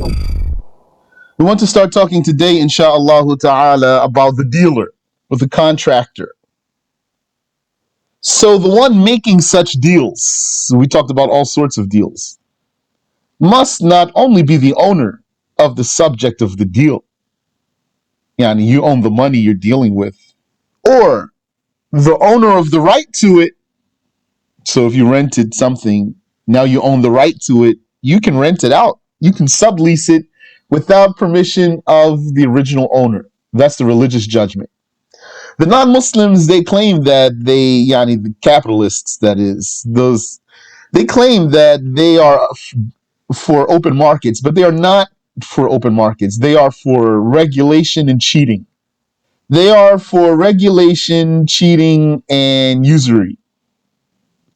We want to start talking today, insha'Allah ta'ala, about the dealer or the contractor. So the one making such deals, we talked about all sorts of deals, must not only be the owner of the subject of the deal, yani you own the money you're dealing with, or the owner of the right to it. So if you rented something, now you own the right to it, you can rent it out. You can sublease it without permission of the original owner. That's the religious judgment. The non-Muslims, they claim that the capitalists, that is, they claim that they are for open markets, but they are not for open markets. They are for regulation and cheating. They are for regulation, cheating, and usury.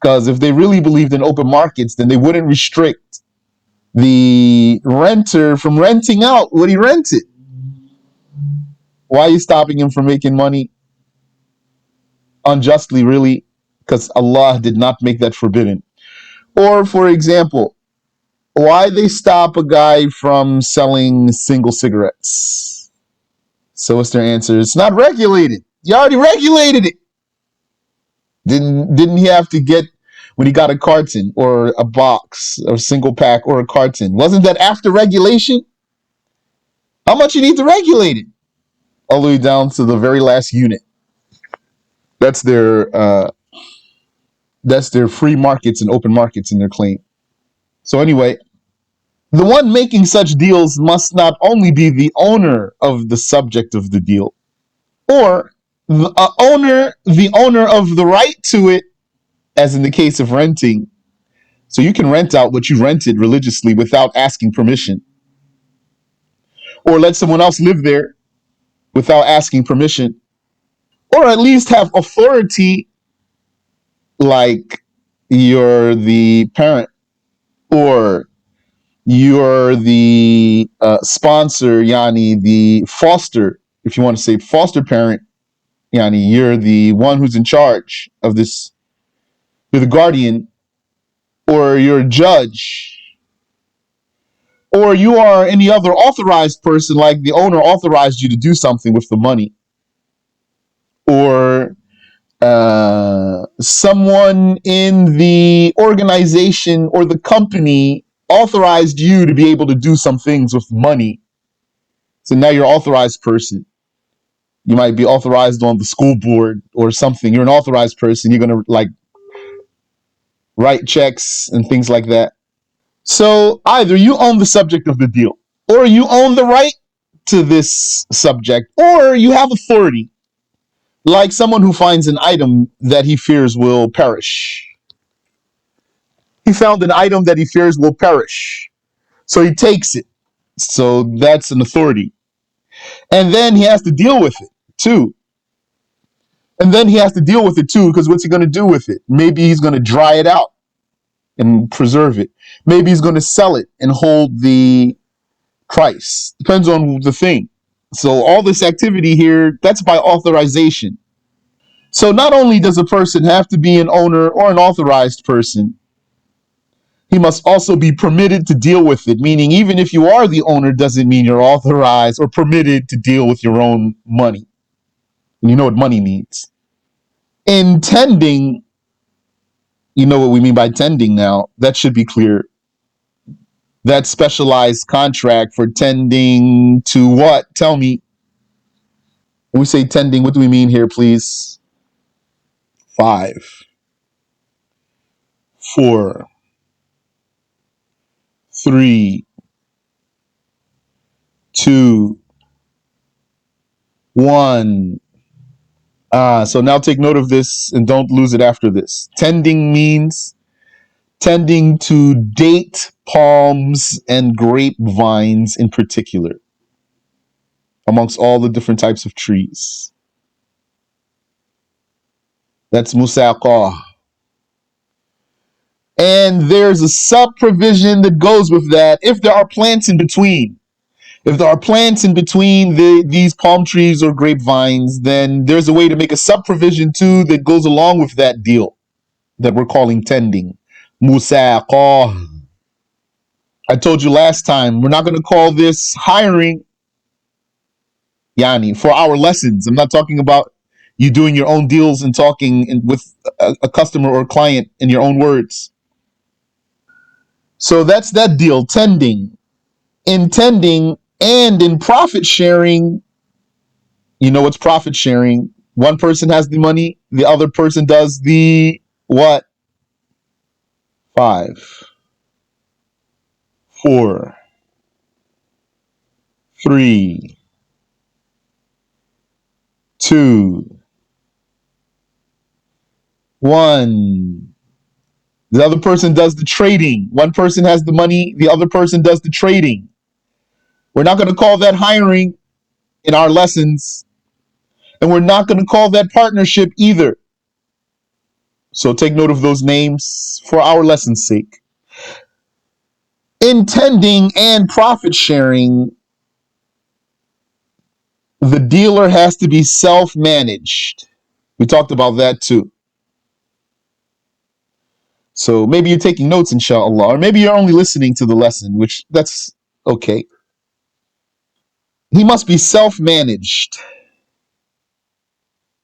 Because if they really believed in open markets, then they wouldn't restrict the renter from renting out what he rented. Why are you stopping him from making money unjustly, really? Because Allah did not make that forbidden. Or, for example, why they stop a guy from selling single cigarettes? So what's their answer? It's not regulated. You already regulated it. Didn't he have to get, when he got a carton or a box or a single pack or a carton? Wasn't that after regulation? How much you need to regulate it? All the way down to the very last unit. That's their free markets and open markets in their claim. So anyway, the one making such deals must not only be the owner of the subject of the deal, or the owner of the right to it, as in the case of renting. So you can rent out what you rented religiously without asking permission, or let someone else live there without asking permission, or at least have authority, like you're the parent, or you're the sponsor, yani the foster, if you want to say foster parent, yani you're the one who's in charge of this, you're the guardian, or you're a judge, or you are any other authorized person, like the owner authorized you to do something with the money, or someone in the organization or the company authorized you to be able to do some things with money. So now you're an authorized person. You might be authorized on the school board or something. You're an authorized person. You're going to like write checks and things like that. So either you own the subject of the deal, or you own the right to this subject, or you have authority, like someone who finds an item that he fears will perish. He found an item that he fears will perish, so he takes it. So that's an authority. And then he has to deal with it too. Because what's he going to do with it? Maybe he's going to dry it out and preserve it. Maybe he's going to sell it and hold the price. Depends on the thing. So all this activity here, that's by authorization. So not only does a person have to be an owner or an authorized person, he must also be permitted to deal with it. Meaning, even if you are the owner, doesn't mean you're authorized or permitted to deal with your own money. And you know what money means. In tending, you know what we mean by tending now. That should be clear. That specialized contract for tending to what? Tell me. When we say tending, what do we mean here, please? 5, 4, 3, 2, 1. So now take note of this and don't lose it after this. Tending means tending to date palms and grapevines in particular, amongst all the different types of trees. That's musaqah. And there's a sub-provision that goes with that if there are plants in between. If there are plants in between these palm trees or grapevines, then there's a way to make a sub-provision too that goes along with that deal that we're calling tending. Musaqah. I told you last time, we're not going to call this hiring, Yani, for our lessons. I'm not talking about you doing your own deals and talking with a customer or client in your own words. So that's that deal, tending, intending, and in profit sharing. You know what's profit sharing? One person has the money, the other person does the what? Five, four, three, two, one. The other person does the trading. One person has the money, the other person does the trading. We're not going to call that hiring in our lessons, and we're not going to call that partnership either. So take note of those names for our lesson's sake. Intending and profit sharing, the dealer has to be self managed. We talked about that too. So maybe you're taking notes, inshallah, or maybe you're only listening to the lesson, which that's okay. He must be self managed.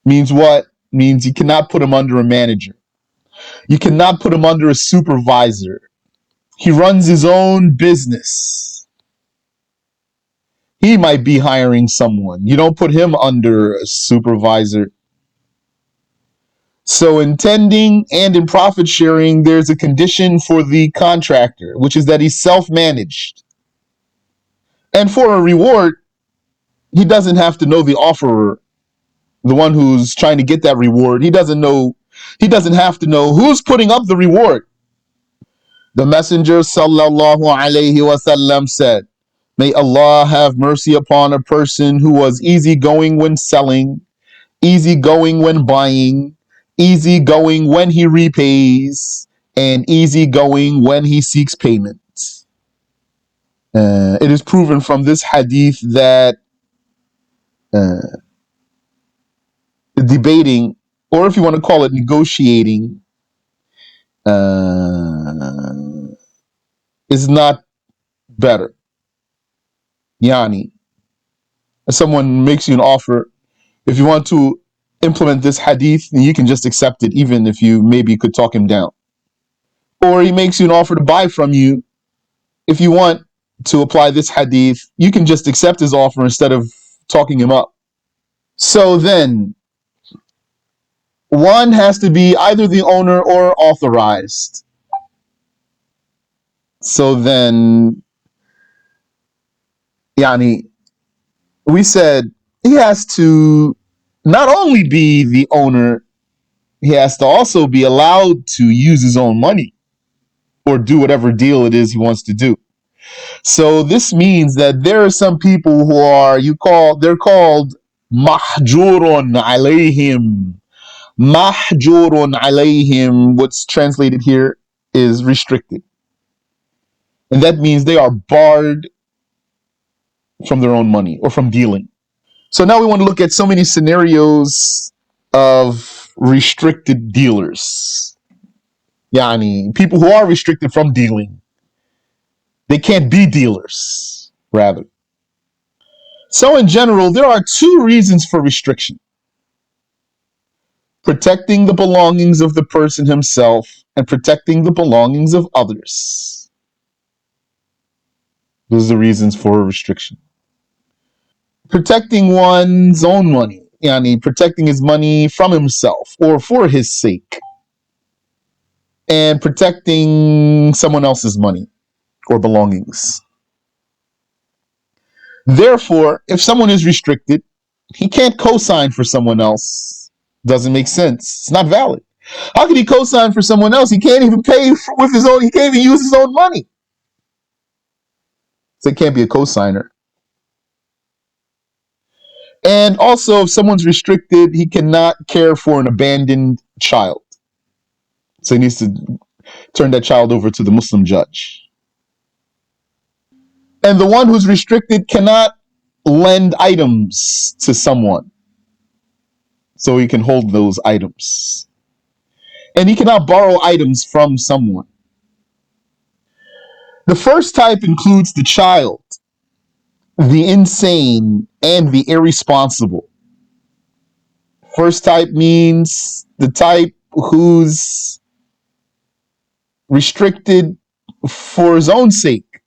Means what? Means you cannot put him under a manager. You cannot put him under a supervisor. He runs his own business. He might be hiring someone. You don't put him under a supervisor. So, in tending and in profit sharing, there's a condition for the contractor, which is that he's self managed. And for a reward, he doesn't have to know the offerer, the one who's trying to get that reward. He doesn't have to know who's putting up the reward. The Messenger sallallahu alaihi wasallam said, "May Allah have mercy upon a person who was easygoing when selling, easygoing when buying, easygoing when he repays, and easygoing when he seeks payment." It is proven from this hadith that uh, debating, or if you want to call it negotiating, uh, is not better. Yani, if someone makes you an offer, if you want to implement this hadith, you can just accept it, even if you maybe could talk him down. Or he makes you an offer to buy from you. If you want to apply this hadith, you can just accept his offer instead of talking him up. So then, one has to be either the owner or authorized. So then, Yani, we said he has to not only be the owner, he has to also be allowed to use his own money or do whatever deal it is he wants to do. So this means that there are some people who are they're called mahjurun alayhim. Mahjurun alayhim, what's translated here is restricted. And that means they are barred from their own money or from dealing. So now we want to look at so many scenarios of restricted dealers. Yani, people who are restricted from dealing. They can't be dealers, rather. So in general, there are two reasons for restriction: protecting the belongings of the person himself and protecting the belongings of others. Those are the reasons for restriction. Protecting one's own money, yani protecting his money from himself or for his sake, and protecting someone else's money or belongings. Therefore, if someone is restricted, he can't co-sign for someone else. Doesn't make sense. It's not valid. How can he co-sign for someone else? He can't even pay with his own. He can't even use his own money. So it can't be a co-signer. And also, if someone's restricted, he cannot care for an abandoned child. So he needs to turn that child over to the Muslim judge. And the one who's restricted cannot lend items to someone, so he can hold those items. And he cannot borrow items from someone. The first type includes the child, the insane, and the irresponsible. First type means the type who's restricted for his own sake.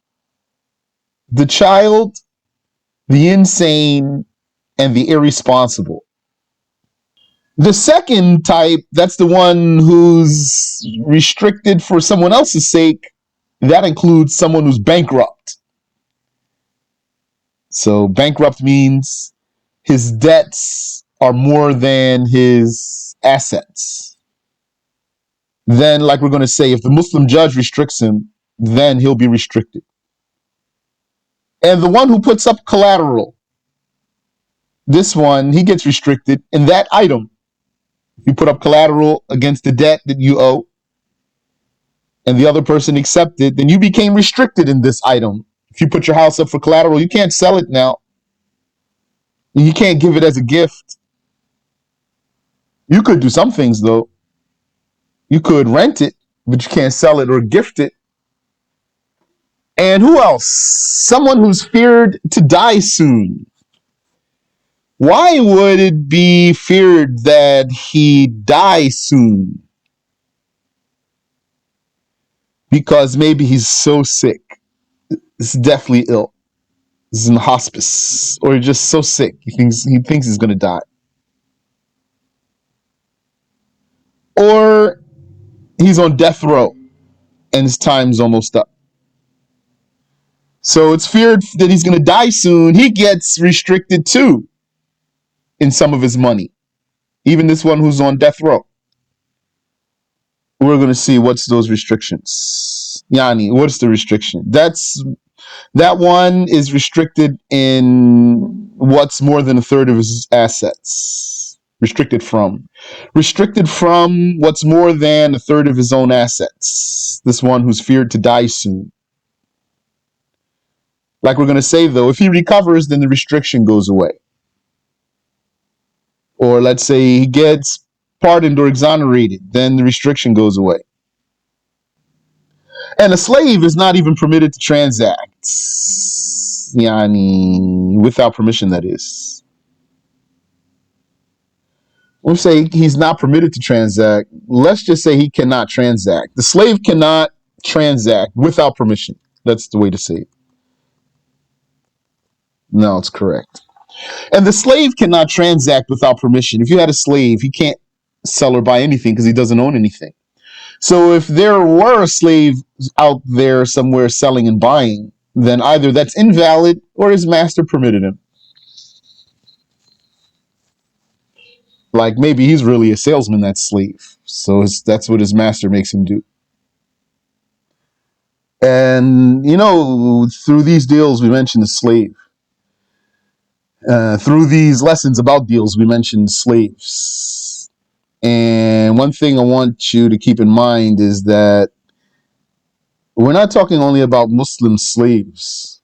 The child, the insane, and the irresponsible. The second type, that's the one who's restricted for someone else's sake. That includes someone who's bankrupt. So bankrupt means his debts are more than his assets. Then, like we're going to say, if the Muslim judge restricts him, then he'll be restricted. And the one who puts up collateral, this one, he gets restricted in that item. You put up collateral against the debt that you owe, and the other person accepted, then you became restricted in this item. If you put your house up for collateral, you can't sell it now. You can't give it as a gift. You could do some things, though. You could rent it, but you can't sell it or gift it. And who else? Someone who's feared to die soon. Why would it be feared that he die soon? Because maybe he's so sick. He's deathly ill. He's in the hospice. Or he's just so sick. He thinks he's going to die. Or he's on death row and his time's almost up. So it's feared that he's going to die soon. He gets restricted too in some of his money. Even this one who's on death row. We're going to see what's those restrictions. Yani, what's the restriction? That one is restricted in what's more than a third of his assets. Restricted from what's more than a third of his own assets. This one who's feared to die soon. Like we're going to say, though, if he recovers, then the restriction goes away. Or let's say he gets pardoned or exonerated, then the restriction goes away. And a slave is not even permitted to transact. Yani, without permission, that is. We'll say he's not permitted to transact. Let's just say he cannot transact. The slave cannot transact without permission. That's the way to say it. No, it's correct. And the slave cannot transact without permission. If you had a slave, he can't sell or buy anything because he doesn't own anything. So if there were a slave out there somewhere selling and buying, then either that's invalid or his master permitted him. Like maybe he's really a salesman, that slave. So that's what his master makes him do. And, through these deals, we mentioned the slave. Through these lessons about deals, we mentioned slaves. And one thing I want you to keep in mind is that we're not talking only about Muslim slaves.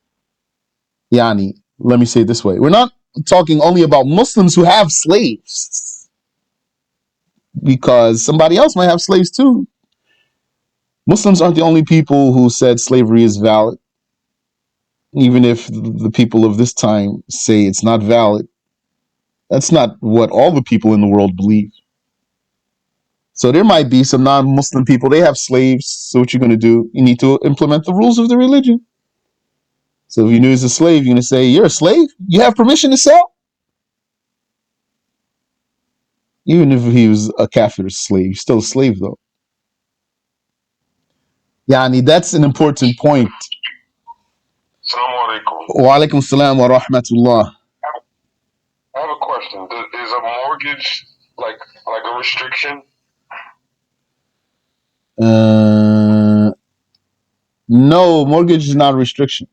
Yani, let me say it this way. We're not talking only about Muslims who have slaves. Because somebody else might have slaves too. Muslims aren't the only people who said slavery is valid. Even if the people of this time say it's not valid, that's not what all the people in the world believe. So there might be some non-Muslim people, they have slaves. So what you're going to do, you need to implement the rules of the religion. So if you knew he's a slave, you're going to say, you're a slave? You have permission to sell? Even if he was a kafir slave, he's still a slave though. Yani, that's an important point. Assalamu alaikum. Wa alaikum salam wa rahmatullah. I have a question. Is a mortgage like a restriction? No, mortgage is not a restriction.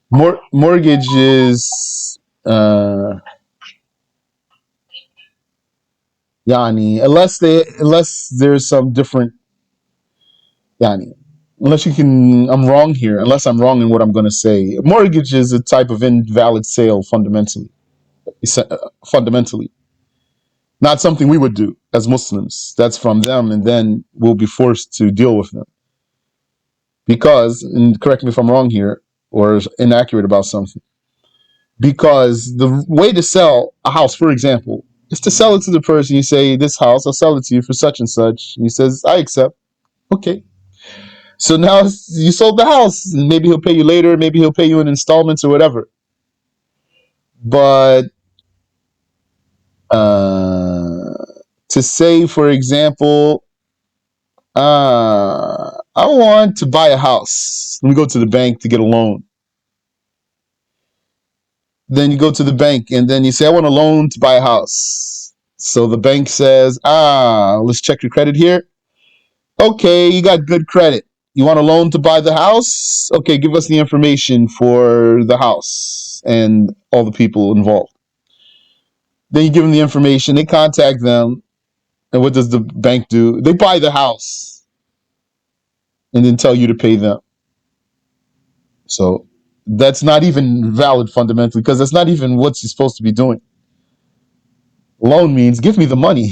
Mortgage is yani, unless there's some different yani, I'm wrong here, unless I'm wrong in what I'm going to say. Mortgage is a type of invalid sale fundamentally. Fundamentally. Not something we would do as Muslims. That's from them, and then we'll be forced to deal with them. Because, and correct me if I'm wrong here or inaccurate about something, because the way to sell a house, for example, is to sell it to the person. You say, this house, I'll sell it to you for such and such. And he says, I accept. Okay. So now you sold the house. Maybe he'll pay you later. Maybe he'll pay you in installments or whatever. But to say, for example, I want to buy a house. Let me go to the bank to get a loan. Then you go to the bank and then you say, I want a loan to buy a house. So the bank says, let's check your credit here. Okay, you got good credit. You want a loan to buy the house? Okay, give us the information for the house and all the people involved. Then you give them the information. They contact them. And what does the bank do? They buy the house and then tell you to pay them. So that's not even valid fundamentally, because that's not even what you're supposed to be doing. Loan means give me the money.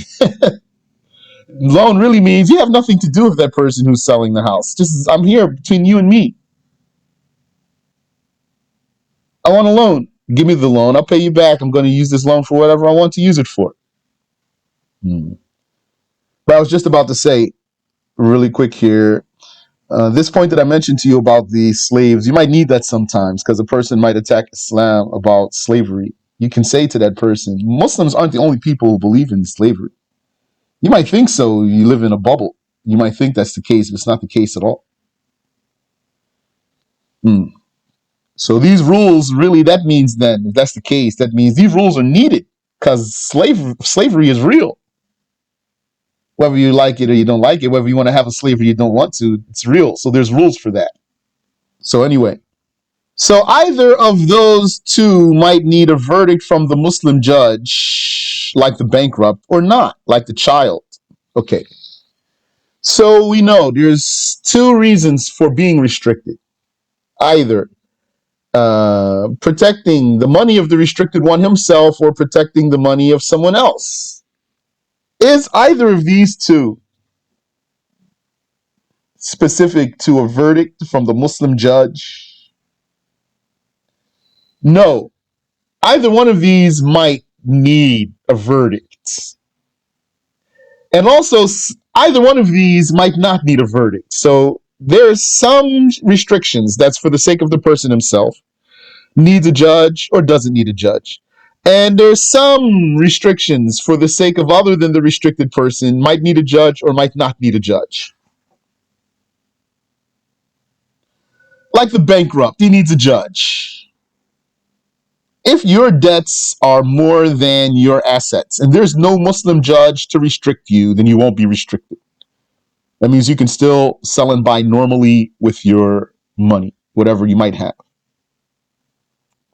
Loan really means you have nothing to do with that person who's selling the house. Just, I'm here between you and me. I want a loan. Give me the loan. I'll pay you back. I'm going to use this loan for whatever I want to use it for. But I was just about to say, really quick here, this point that I mentioned to you about the slaves, you might need that sometimes because a person might attack Islam about slavery. You can say to that person, Muslims aren't the only people who believe in slavery. You might think so. You live in a bubble. You might think that's the case, but it's not the case at all. So these rules, really, that means then, if that's the case, that means these rules are needed because slavery is real. Whether you like it or you don't like it, whether you want to have a slave or you don't want to, it's real. So there's rules for that. So anyway, so either of those two might need a verdict from the Muslim judge, like the bankrupt, or not, like the child. Okay. So we know there's two reasons for being restricted. Either protecting the money of the restricted one himself or protecting the money of someone else. Is either of these two specific to a verdict from the Muslim judge? No. Either one of these might need a verdict. And also, either one of these might not need a verdict. So there's some restrictions that's for the sake of the person himself, needs a judge or doesn't need a judge. And there's some restrictions for the sake of other than the restricted person, might need a judge or might not need a judge. Like the bankrupt, he needs a judge. If your debts are more than your assets and there's no Muslim judge to restrict you, then you won't be restricted. That means you can still sell and buy normally with your money, whatever you might have.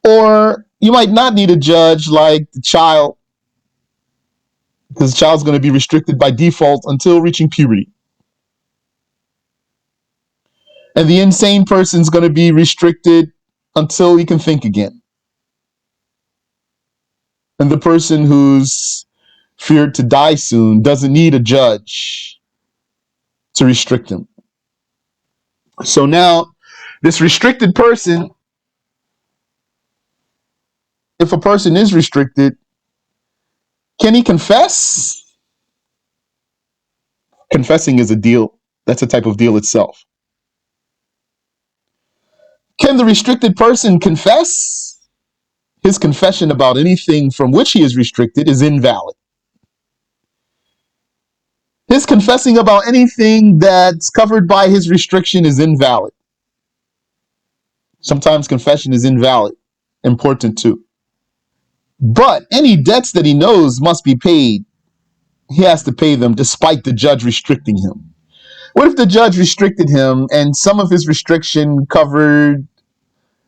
Or you might not need a judge like the child, because the child's going to be restricted by default until reaching puberty. And the insane person's going to be restricted until he can think again. And the person who's feared to die soon doesn't need a judge to restrict him. So now, this restricted person, if a person is restricted, can he confess? Confessing is a deal. That's a type of deal itself. Can the restricted person confess? His confession about anything from which he is restricted is invalid. His confessing about anything that's covered by his restriction is invalid. Sometimes confession is invalid. Important too. But any debts that he knows must be paid, he has to pay them despite the judge restricting him. What if the judge restricted him and some of his restriction covered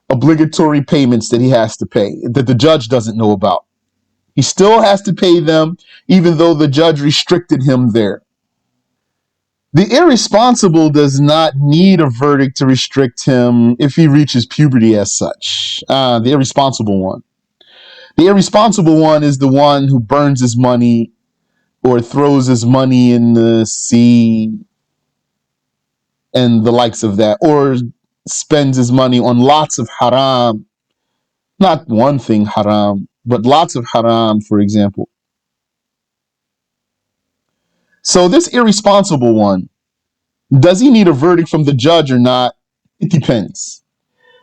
obligatory payments that he has to pay that the judge doesn't know about? He still has to pay them even though the judge restricted him there. The irresponsible does not need a verdict to restrict him if he reaches puberty as such. The irresponsible one. The irresponsible one is the one who burns his money or throws his money in the sea and the likes of that, or spends his money on lots of haram, not one thing haram, but lots of haram, for example. So this irresponsible one, does he need a verdict from the judge or not? It depends.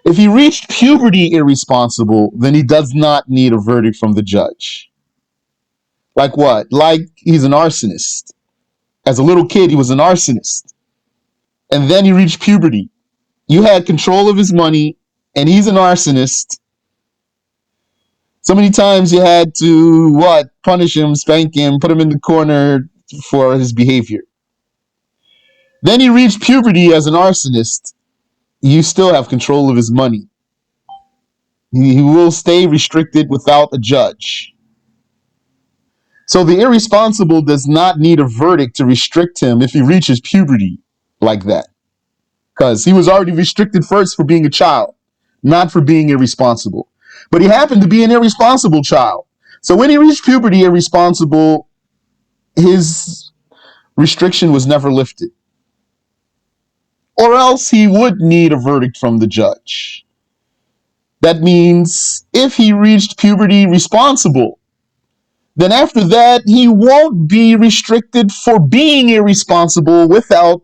If he reached puberty irresponsible, then he does not need a verdict from the judge. Like what? Like he's an arsonist. As a little kid, he was an arsonist. And then he reached puberty. You had control of his money, and he's an arsonist. So many times you had to, what? Punish him, spank him, put him in the corner for his behavior. Then he reached puberty as an arsonist. You still have control of his money. He will stay restricted without a judge. So the irresponsible does not need a verdict to restrict him if he reaches puberty like that. Because he was already restricted first for being a child, not for being irresponsible. But he happened to be an irresponsible child. So when he reached puberty irresponsible, his restriction was never lifted. Or else he would need a verdict from the judge. That means if he reached puberty responsible, then after that, he won't be restricted for being irresponsible without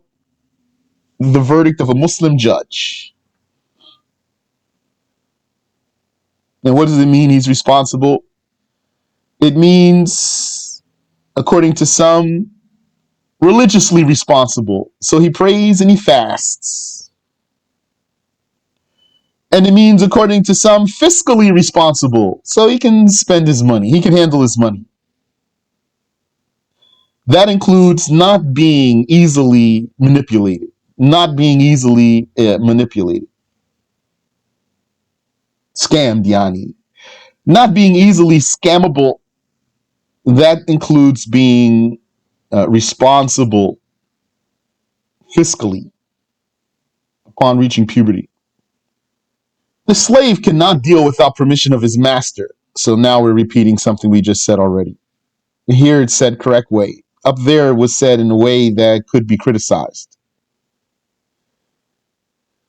the verdict of a Muslim judge. And what does it mean he's responsible? It means, according to some, religiously responsible. So he prays and he fasts. And it means, according to some, fiscally responsible. So he can spend his money. He can handle his money. That includes not being easily manipulated. Not being easily manipulated. Scammed, yani. Not being easily scammable. That includes being responsible fiscally upon reaching puberty. The slave cannot deal without permission of his master. So now we're repeating something we just said already. Here it's said correct way. Up there it was said in a way that could be criticized.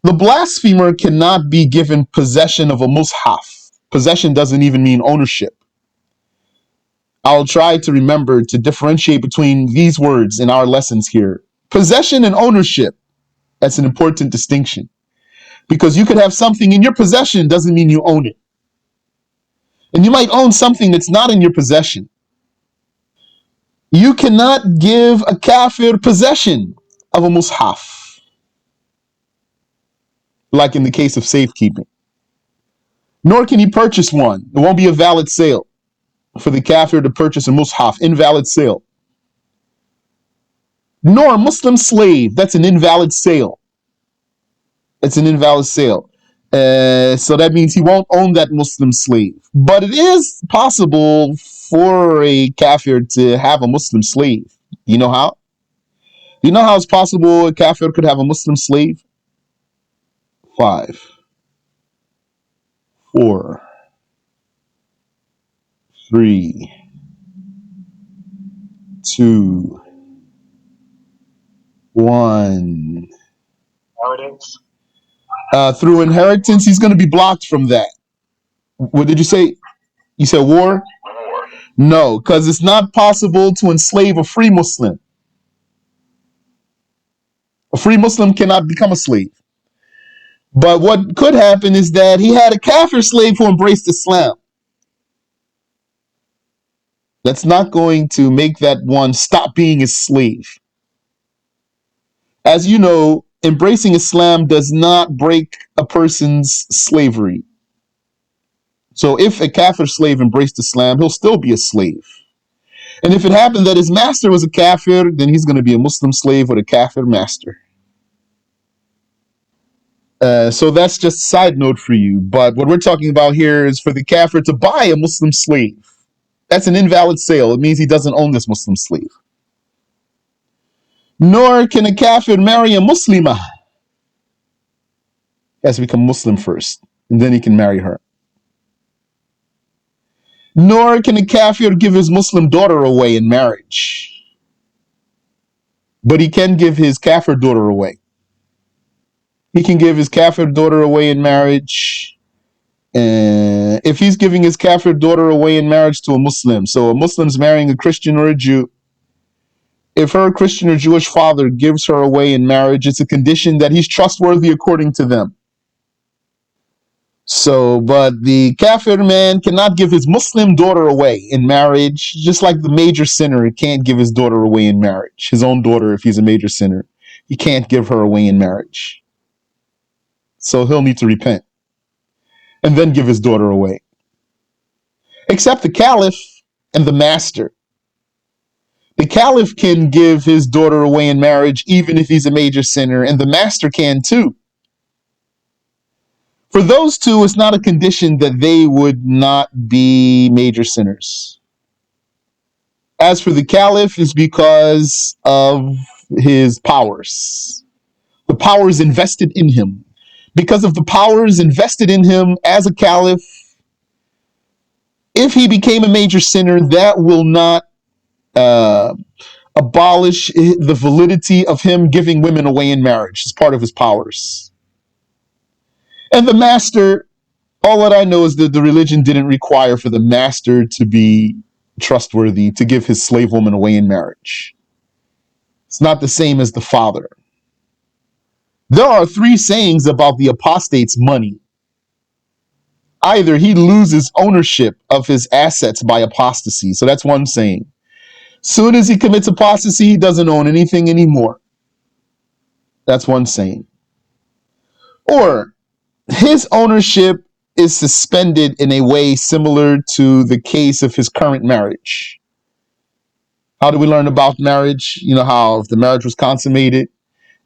The blasphemer cannot be given possession of a mushaf. Possession doesn't even mean ownership. I'll try to remember to differentiate between these words in our lessons here. Possession and ownership. That's an important distinction. Because you could have something in your possession doesn't mean you own it. And you might own something that's not in your possession. You cannot give a kafir possession of a mushaf, like in the case of safekeeping. Nor can he purchase one. It won't be a valid sale for the kafir to purchase a mushaf, invalid sale. Nor a Muslim slave, that's an invalid sale. It's an invalid sale. So that means he won't own that Muslim slave. But it is possible for a kafir to have a Muslim slave. You know how? You know how it's possible a kafir could have a Muslim slave? 5, 4, 3, 2, 1. Inheritance? Through inheritance, he's going to be blocked from that. What did you say? You said war? War. No, because it's not possible to enslave a free Muslim. A free Muslim cannot become a slave. But what could happen is that he had a kafir slave who embraced Islam. That's not going to make that one stop being his slave. As you know, embracing Islam does not break a person's slavery. So if a kafir slave embraced Islam, he'll still be a slave. And if it happened that his master was a kafir, then he's going to be a Muslim slave with a kafir master. So that's just a side note for you. But what we're talking about here is for the kafir to buy a Muslim slave. That's an invalid sale. It means he doesn't own this Muslim slave. Nor can a kafir marry a Muslimah. He has to become Muslim first, and then he can marry her. Nor can a kafir give his Muslim daughter away in marriage. But he can give his kafir daughter away. He can give his kafir daughter away in marriage. And if he's giving his kafir daughter away in marriage to a Muslim, so a Muslim's marrying a Christian or a Jew, if her Christian or Jewish father gives her away in marriage, it's a condition that he's trustworthy according to them. So, but the kafir man cannot give his Muslim daughter away in marriage, just like the major sinner can't give his daughter away in marriage. His own daughter, if he's a major sinner, he can't give her away in marriage. So he'll need to repent and then give his daughter away. Except the caliph and the master. The caliph can give his daughter away in marriage even if he's a major sinner, and the master can too. For those two, it's not a condition that they would not be major sinners. As for the caliph, it's because of his powers. The powers invested in him. Because of the powers invested in him as a caliph, if he became a major sinner, that will not abolish the validity of him giving women away in marriage. It's part of his powers. And the master, all that I know is that the religion didn't require for the master to be trustworthy to give his slave woman away in marriage. It's not the same as the father. There are 3 sayings about the apostate's money. Either he loses ownership of his assets by apostasy. So that's one saying. Soon as he commits apostasy, he doesn't own anything anymore. That's one saying. Or his ownership is suspended in a way similar to the case of his current marriage. How do we learn about marriage? You know how if the marriage was consummated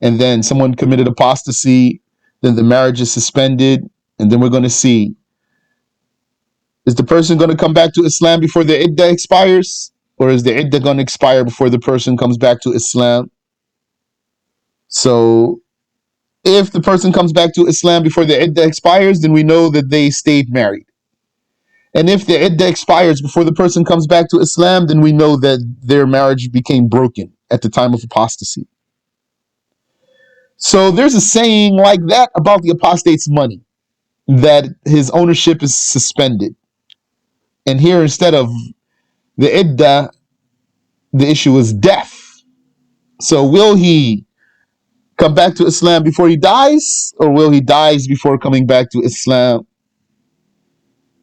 and then someone committed apostasy, then the marriage is suspended, and then we're going to see, is the person going to come back to Islam before the iddah expires? Or is the iddah going to expire before the person comes back to Islam? So if the person comes back to Islam before the iddah expires, then we know that they stayed married. And if the iddah expires before the person comes back to Islam, then we know that their marriage became broken at the time of apostasy. So there's a saying like that about the apostate's money, that his ownership is suspended. And here, instead of the iddah, the issue is death. So will he come back to Islam before he dies, or will he dies before coming back to Islam?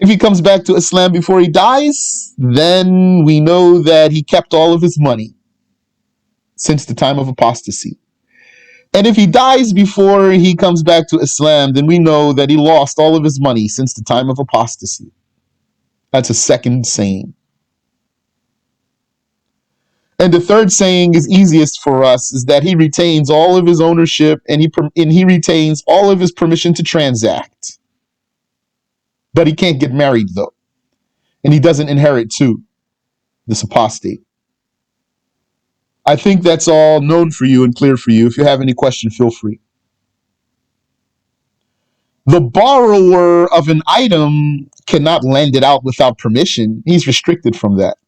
If he comes back to Islam before he dies, then we know that he kept all of his money since the time of apostasy. And if he dies before he comes back to Islam, then we know that he lost all of his money since the time of apostasy. That's a second saying. And the third saying is easiest for us, is that he retains all of his ownership and he retains all of his permission to transact. But he can't get married though. And he doesn't inherit too, this apostate. I think that's all known for you and clear for you. If you have any question, feel free. The borrower of an item cannot lend it out without permission. He's restricted from that.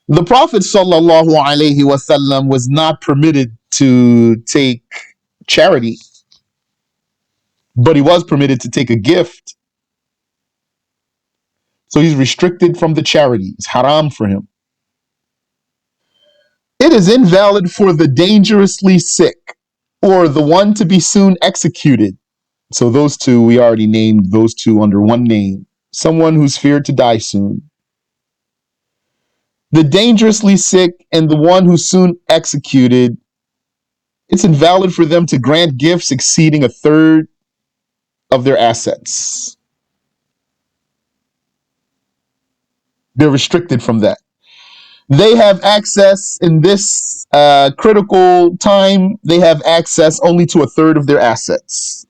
The Prophet ﷺ was not permitted to take charity, but he was permitted to take a gift. So he's restricted from the charity. It's haram for him. It is invalid for the dangerously sick or the one to be soon executed. So those two, we already named those two under one name. Someone who's feared to die soon. The dangerously sick and the one who's soon executed, it's invalid for them to grant gifts exceeding a third of their assets. They're restricted from that. They have access in this critical time, they have access only to a third of their assets.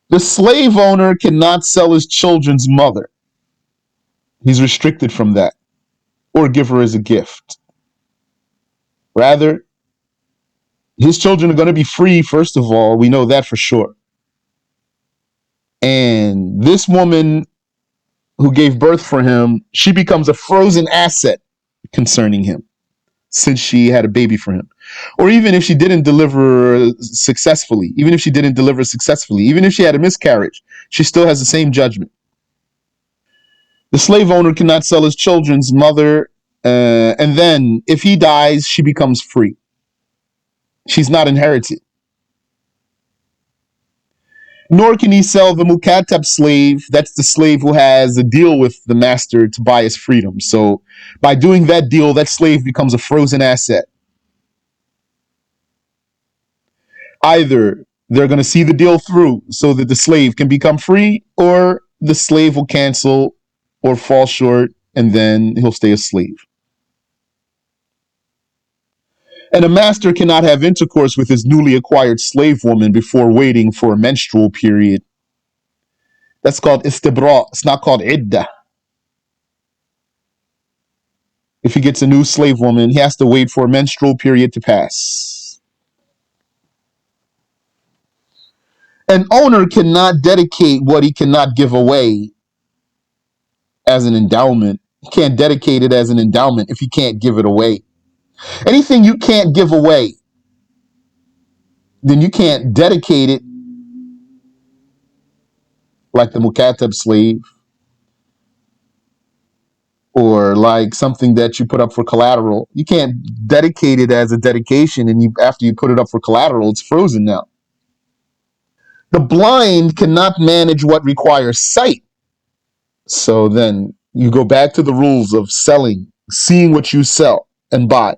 The slave owner cannot sell his children's mother. He's restricted from that, or give her as a gift. Rather, his children are going to be free, first of all. We know that for sure. And this woman who gave birth for him, she becomes a frozen asset concerning him. since she had a baby for him. Or even if she didn't deliver successfully, even if she had a miscarriage, she still has the same judgment. The slave owner cannot sell his children's mother, and then if he dies, she becomes free. She's not inherited. Nor can he sell the mukatab slave. That's the slave who has a deal with the master to buy his freedom. So by doing that deal, that slave becomes a frozen asset. Either they're going to see the deal through so that the slave can become free, or the slave will cancel or fall short, and then he'll stay a slave. And a master cannot have intercourse with his newly acquired slave woman before waiting for a menstrual period. That's called istibra. It's not called iddah. If he gets a new slave woman, he has to wait for a menstrual period to pass. An owner cannot dedicate what he cannot give away as an endowment. He can't dedicate it as an endowment if he can't give it away. Anything you can't give away, then you can't dedicate it, like the mukatab slave, or like something that you put up for collateral. You can't dedicate it as a dedication, and after you put it up for collateral, it's frozen now. The blind cannot manage what requires sight. So then you go back to the rules of selling, seeing what you sell and buy.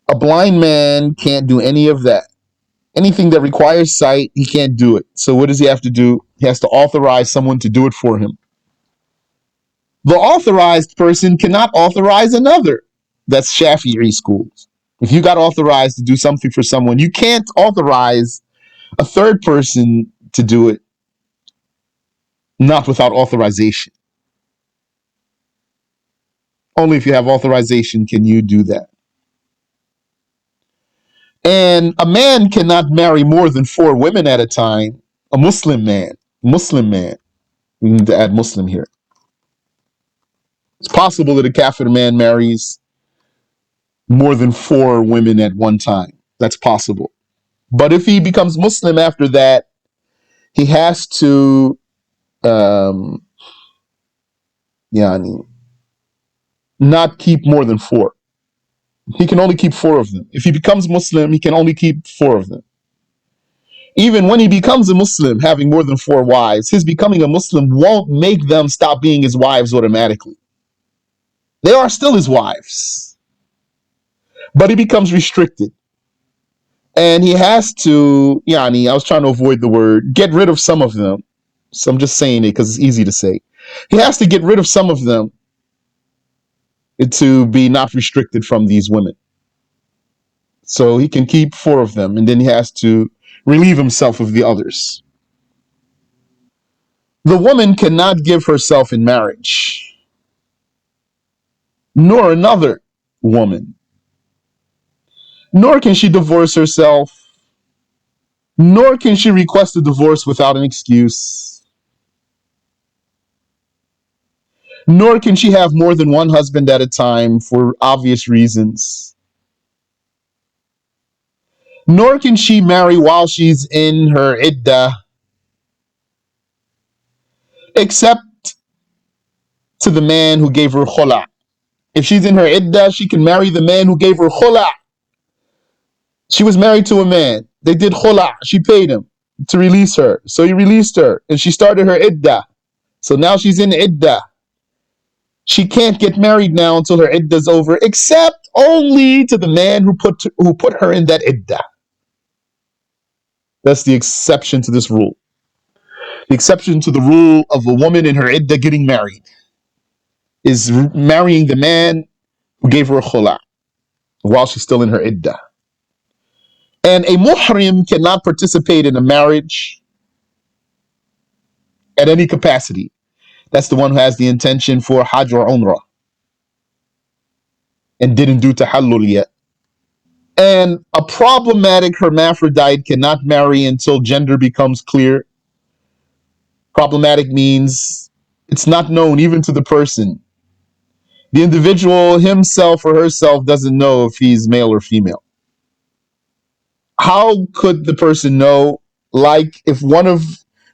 A blind man can't do any of that. Anything that requires sight, he can't do it. So what does he have to do? He has to authorize someone to do it for him. The authorized person cannot authorize another. That's Shafi'i schools. If you got authorized to do something for someone, you can't authorize a third person to do it, not without authorization. Only if you have authorization can you do that. And a man cannot marry more than 4 women at a time. A Muslim man. We need to add Muslim here. It's possible that a kafir man marries more than 4 women at one time. That's possible. But if he becomes Muslim after that, he has to not keep more than 4. He can only keep 4 of them. If he becomes Muslim, he can only keep 4 of them. Even when he becomes a Muslim, having more than 4 wives, his becoming a Muslim won't make them stop being his wives automatically. They are still his wives. But he becomes restricted. And he has to, I was trying to avoid the word, get rid of some of them. So I'm just saying it because it's easy to say. He has to get rid of some of them to be not restricted from these women. So he can keep 4 of them, and then he has to relieve himself of the others. The woman cannot give herself in marriage, nor another woman, nor can she divorce herself, nor can she request a divorce without an excuse, nor can she have more than one husband at a time for obvious reasons, nor can she marry while she's in her iddah, except to the man who gave her khula. If she's in her iddah, she can marry the man who gave her khula. She was married to a man. They did khula. She paid him to release her. So he released her, and she started her iddah. So now she's in iddah. She can't get married now until her iddah's over, except only to the man who put her in that iddah. That's the exception to this rule. The exception to the rule of a woman in her iddah getting married is marrying the man who gave her a khula while she's still in her iddah. And a muhrim cannot participate in a marriage at any capacity. That's the one who has the intention for Hajj or Umrah and didn't do tahallul yet. And a problematic hermaphrodite cannot marry until gender becomes clear. Problematic means it's not known even to the person The individual himself or herself doesn't know if he's male or female. How could the person know? Like if one of,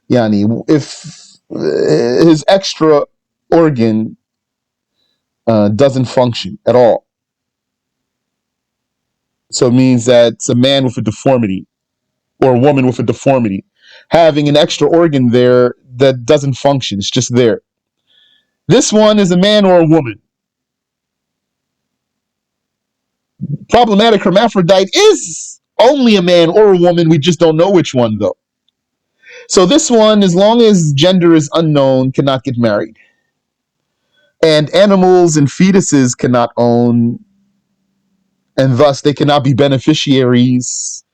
if his extra organ doesn't function at all. So it means that it's a man with a deformity or a woman with a deformity having an extra organ there that doesn't function. It's just there. This one is a man or a woman. Problematic hermaphrodite is only a man or a woman. We just don't know which one, though. So this one, as long as gender is unknown, cannot get married. And animals and fetuses cannot own, and thus they cannot be beneficiaries.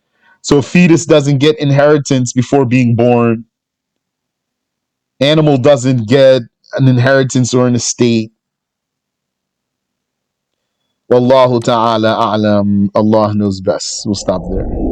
So a fetus doesn't get inheritance before being born. Animal doesn't get an inheritance or an estate. Wallahu ta'ala a'lam. Allah knows best. We'll stop there.